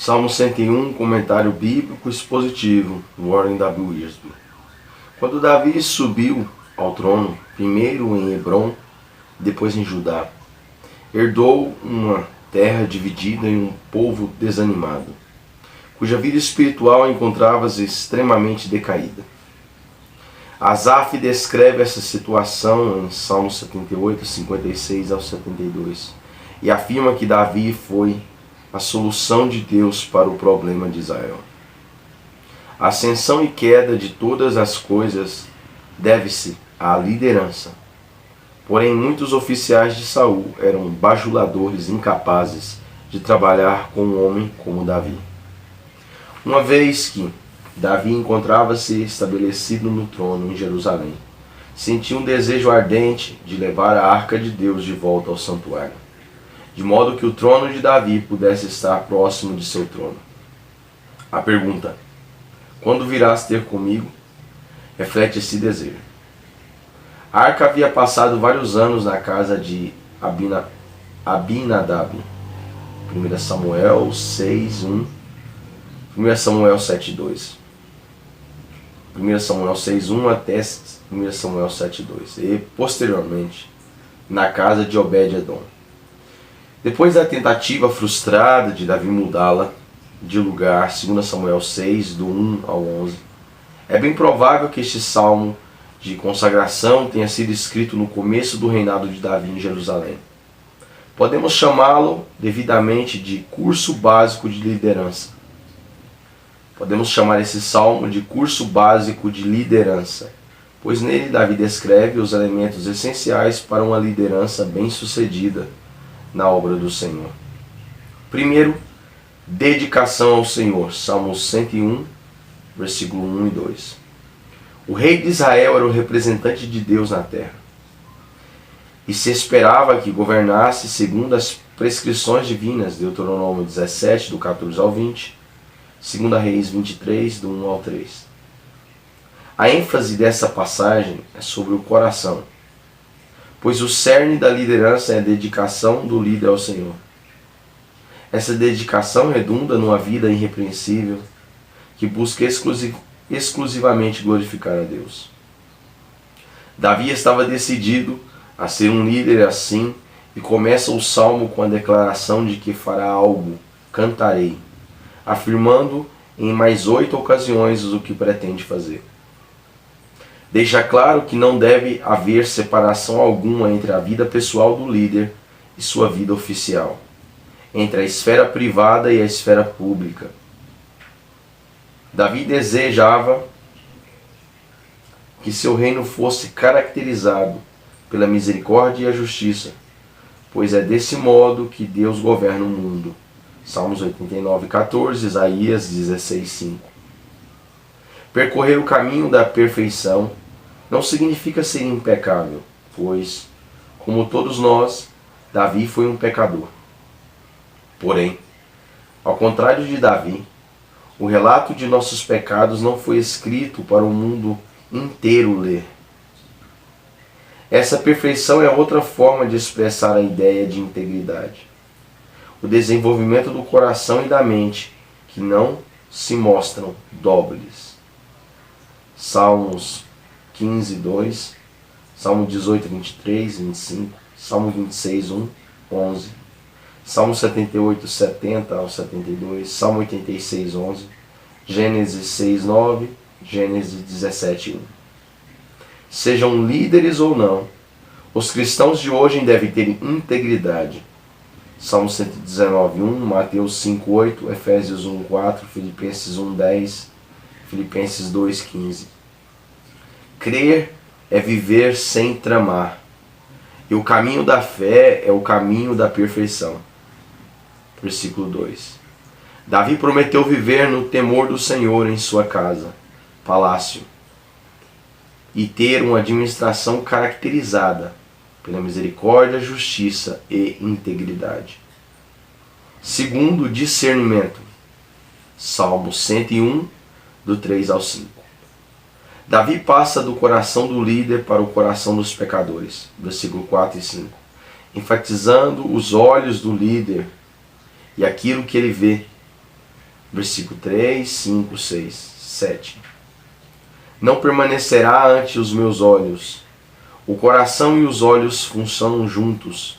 Salmo 101, comentário bíblico expositivo, Warren W. Wiersbe. Quando Davi subiu ao trono, primeiro em Hebrom, depois em Judá, herdou uma terra dividida em um povo desanimado, cuja vida espiritual encontrava-se extremamente decaída. Asaf descreve essa situação em Salmos 78, 56 ao 72, e afirma que Davi foi a solução de Deus para o problema de Israel. A ascensão e queda de todas as coisas deve-se à liderança. Porém, muitos oficiais de Saul eram bajuladores incapazes de trabalhar com um homem como Davi. Uma vez que Davi encontrava-se estabelecido no trono em Jerusalém, sentia um desejo ardente de levar a arca de Deus de volta ao santuário, de modo que o trono de Davi pudesse estar próximo de seu trono. A pergunta: quando virás ter comigo? Reflete esse desejo. A arca havia passado vários anos na casa de Abinadab. 1 Samuel 6:1, 1 Samuel 7:2. 1 Samuel 6:1 até 1 Samuel 7:2. E, posteriormente, na casa de Obed-edom. Depois da tentativa frustrada de Davi mudá-la de lugar, 2 Samuel 6, do 1 ao 11, é bem provável que este salmo de consagração tenha sido escrito no começo do reinado de Davi em Jerusalém. Podemos chamá-lo devidamente de curso básico de liderança. Podemos chamar esse salmo de curso básico de liderança, pois nele Davi descreve os elementos essenciais para uma liderança bem-sucedida na obra do Senhor. Primeiro, dedicação ao Senhor. Salmos 101, versículo 1 e 2. O rei de Israel era o representante de Deus na terra, e se esperava que governasse segundo as prescrições divinas. Deuteronômio 17, do 14 ao 20, 2 Reis 23, do 1 ao 3. A ênfase dessa passagem é sobre o coração, pois o cerne da liderança é a dedicação do líder ao Senhor. Essa dedicação redunda numa vida irrepreensível que busca exclusivamente glorificar a Deus. Davi estava decidido a ser um líder assim e começa o salmo com a declaração de que fará algo: cantarei, afirmando em mais 8 ocasiões o que pretende fazer. Deixa claro que não deve haver separação alguma entre a vida pessoal do líder e sua vida oficial, entre a esfera privada e a esfera pública. Davi desejava que seu reino fosse caracterizado pela misericórdia e a justiça, pois é desse modo que Deus governa o mundo. Salmos 89:14, Isaías 16:5. Percorrer o caminho da perfeição não significa ser impecável, pois, como todos nós, Davi foi um pecador. Porém, ao contrário de Davi, o relato de nossos pecados não foi escrito para o mundo inteiro ler. Essa perfeição é outra forma de expressar a ideia de integridade. O desenvolvimento do coração e da mente, que não se mostram dobles. Salmos 15:2, Salmo 18, 23, 25, Salmo 26, 1, 11, Salmo 78, 70 ao 72, Salmo 86, 11, Gênesis 6, 9, Gênesis 17, 1. Sejam líderes ou não, os cristãos de hoje devem ter integridade. Salmo 119, 1, Mateus 5, 8, Efésios 1, 4, Filipenses 1, 10, Filipenses 2, 15. Crer é viver sem tramar, e o caminho da fé é o caminho da perfeição. Versículo 2. Davi prometeu viver no temor do Senhor em sua casa, palácio, e ter uma administração caracterizada pela misericórdia, justiça e integridade. Segundo, discernimento. Salmo 101, do 3 ao 5. Davi passa do coração do líder para o coração dos pecadores. Versículo 4 e 5. Enfatizando os olhos do líder e aquilo que ele vê, Versículo 3, 5, 6, 7. Não permanecerá ante os meus olhos. O coração e os olhos funcionam juntos,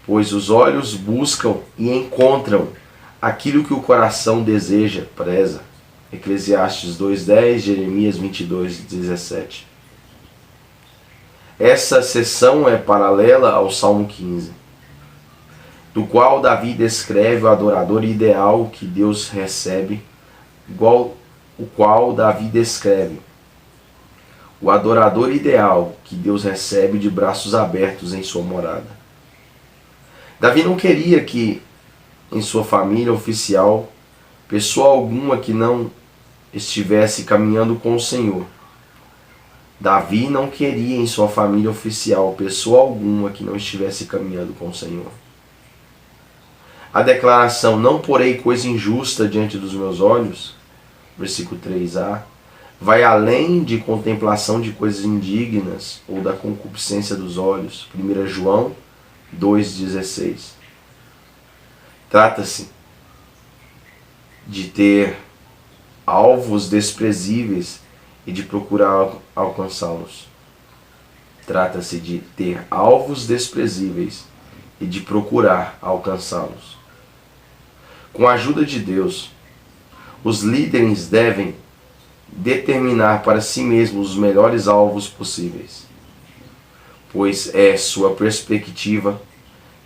pois os olhos buscam e encontram aquilo que o coração deseja, preza. Eclesiastes 2:10, Jeremias 22:17. Essa seção é paralela ao Salmo 15, do qual Davi descreve o adorador ideal que Deus recebe, igual o qual Davi descreve o adorador ideal que Deus recebe de braços abertos em sua morada. Davi não queria que em sua família oficial pessoa alguma que não estivesse caminhando com o Senhor. Davi não queria em sua família oficial pessoa alguma que não estivesse caminhando com o Senhor. A declaração, não porei coisa injusta diante dos meus olhos, versículo 3a, vai além de contemplação de coisas indignas ou da concupiscência dos olhos. 1 João 2,16. Trata-se de ter alvos desprezíveis e de procurar alcançá-los. Trata-se de ter alvos desprezíveis e de procurar alcançá-los. Com a ajuda de Deus, os líderes devem determinar para si mesmos os melhores alvos possíveis, pois é sua perspectiva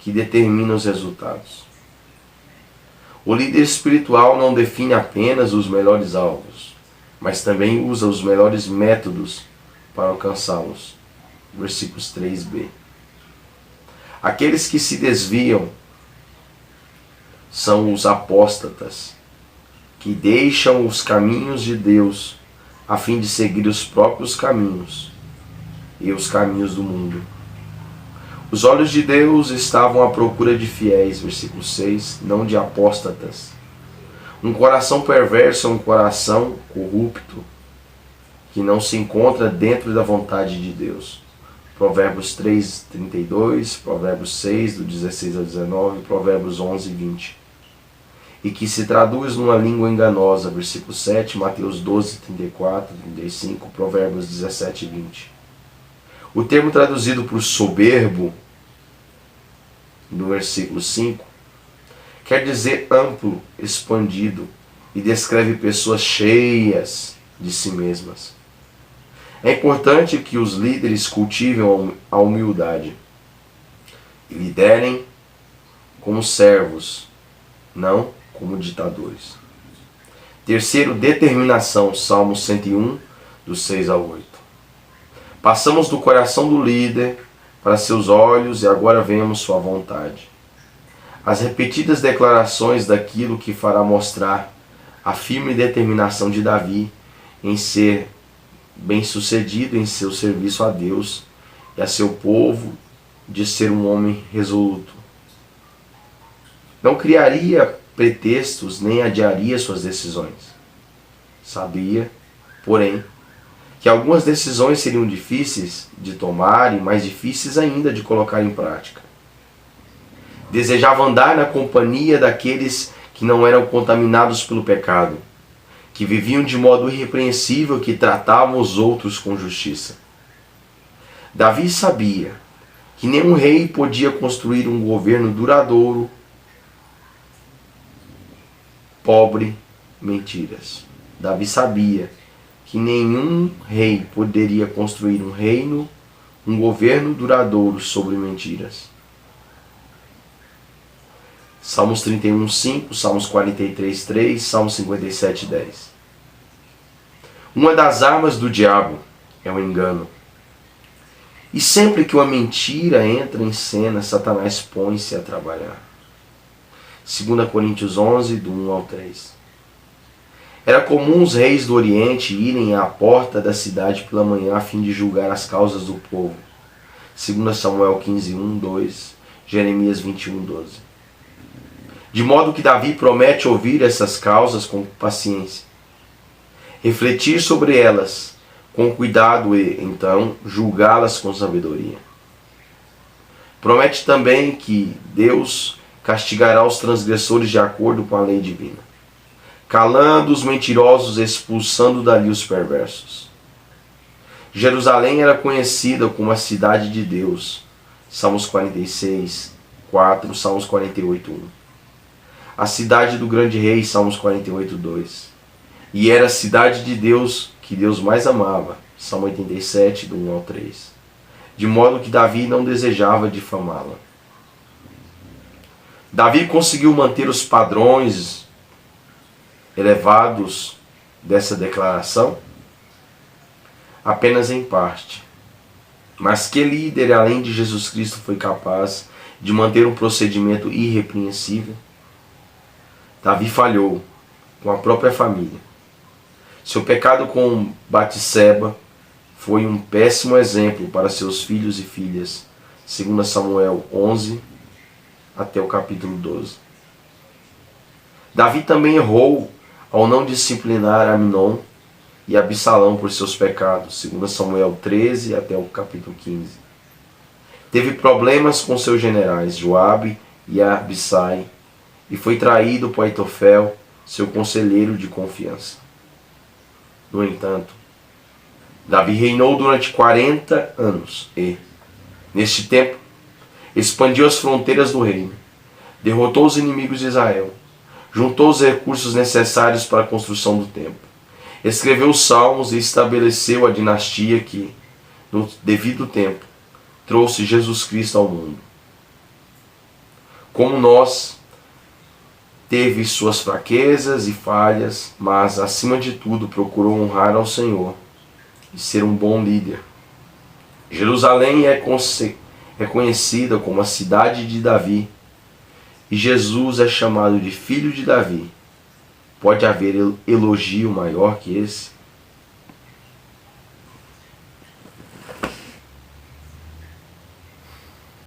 que determina os resultados. O líder espiritual não define apenas os melhores alvos, mas também usa os melhores métodos para alcançá-los. Versículos 3b. Aqueles que se desviam são os apóstatas, que deixam os caminhos de Deus a fim de seguir os próprios caminhos e os caminhos do mundo. Os olhos de Deus estavam à procura de fiéis, versículo 6, não de apóstatas. Um coração perverso é um coração corrupto, que não se encontra dentro da vontade de Deus. Provérbios 3:32, Provérbios 6, do 16 ao 19, Provérbios 11:20. E que se traduz numa língua enganosa, versículo 7, Mateus 12:34, 35, Provérbios 17:20. O termo traduzido por soberbo, no versículo 5, quer dizer amplo, expandido, e descreve pessoas cheias de si mesmas. É importante que os líderes cultivem a humildade e liderem como servos, não como ditadores. Terceiro, determinação, Salmo 101, do 6 ao 8. Passamos do coração do líder para seus olhos e agora vemos sua vontade. As repetidas declarações daquilo que fará mostrar a firme determinação de Davi em ser bem-sucedido em seu serviço a Deus e a seu povo, de ser um homem resoluto. Não criaria pretextos nem adiaria suas decisões. Sabia, porém, que algumas decisões seriam difíceis de tomar e mais difíceis ainda de colocar em prática. Desejava andar na companhia daqueles que não eram contaminados pelo pecado, que viviam de modo irrepreensível, que tratavam os outros com justiça. Davi sabia que nenhum rei podia construir um governo duradouro, pobre, mentiras. Davi sabia que nenhum rei poderia construir um reino, um governo duradouro sobre mentiras. Salmos 31:5, Salmos 43:3, Salmos 57:10. Uma das armas do diabo é o engano. E sempre que uma mentira entra em cena, Satanás põe-se a trabalhar. 2 Coríntios 11, do 1 ao 3. Era comum os reis do Oriente irem à porta da cidade pela manhã a fim de julgar as causas do povo. 2 Samuel 15:1, 2, Jeremias 21:12. De modo que Davi promete ouvir essas causas com paciência, refletir sobre elas com cuidado e, então, julgá-las com sabedoria. Promete também que Deus castigará os transgressores de acordo com a lei divina. calando os mentirosos, expulsando dali os perversos. Jerusalém era conhecida como a cidade de Deus. Salmos 46, 4, Salmos 48, 1. A cidade do grande rei, Salmos 48, 2. E era a cidade de Deus que Deus mais amava. Salmo 87, do 1 ao 3. De modo que Davi não desejava difamá-la. Davi conseguiu manter os padrões elevados dessa declaração? Apenas em parte. Mas que líder, além de Jesus Cristo, foi capaz de manter um procedimento irrepreensível? Davi falhou com a própria família. Seu pecado com Batseba foi um péssimo exemplo para seus filhos e filhas. 2 Samuel 11 até o capítulo 12. Davi também errou ao não disciplinar Amnon e Absalão por seus pecados. 2 Samuel 13 até o capítulo 15. Teve problemas com seus generais, Joabe e Abissai, e foi traído por Aitofel, seu conselheiro de confiança. No entanto, Davi reinou durante 40 anos e, neste tempo, expandiu as fronteiras do reino, derrotou os inimigos de Israel, juntou os recursos necessários para a construção do templo, escreveu os salmos e estabeleceu a dinastia que, no devido tempo, trouxe Jesus Cristo ao mundo. Como nós, teve suas fraquezas e falhas, mas, acima de tudo, procurou honrar ao Senhor e ser um bom líder. Jerusalém é conhecida como a cidade de Davi, e Jesus é chamado de filho de Davi. Pode haver elogio maior que esse?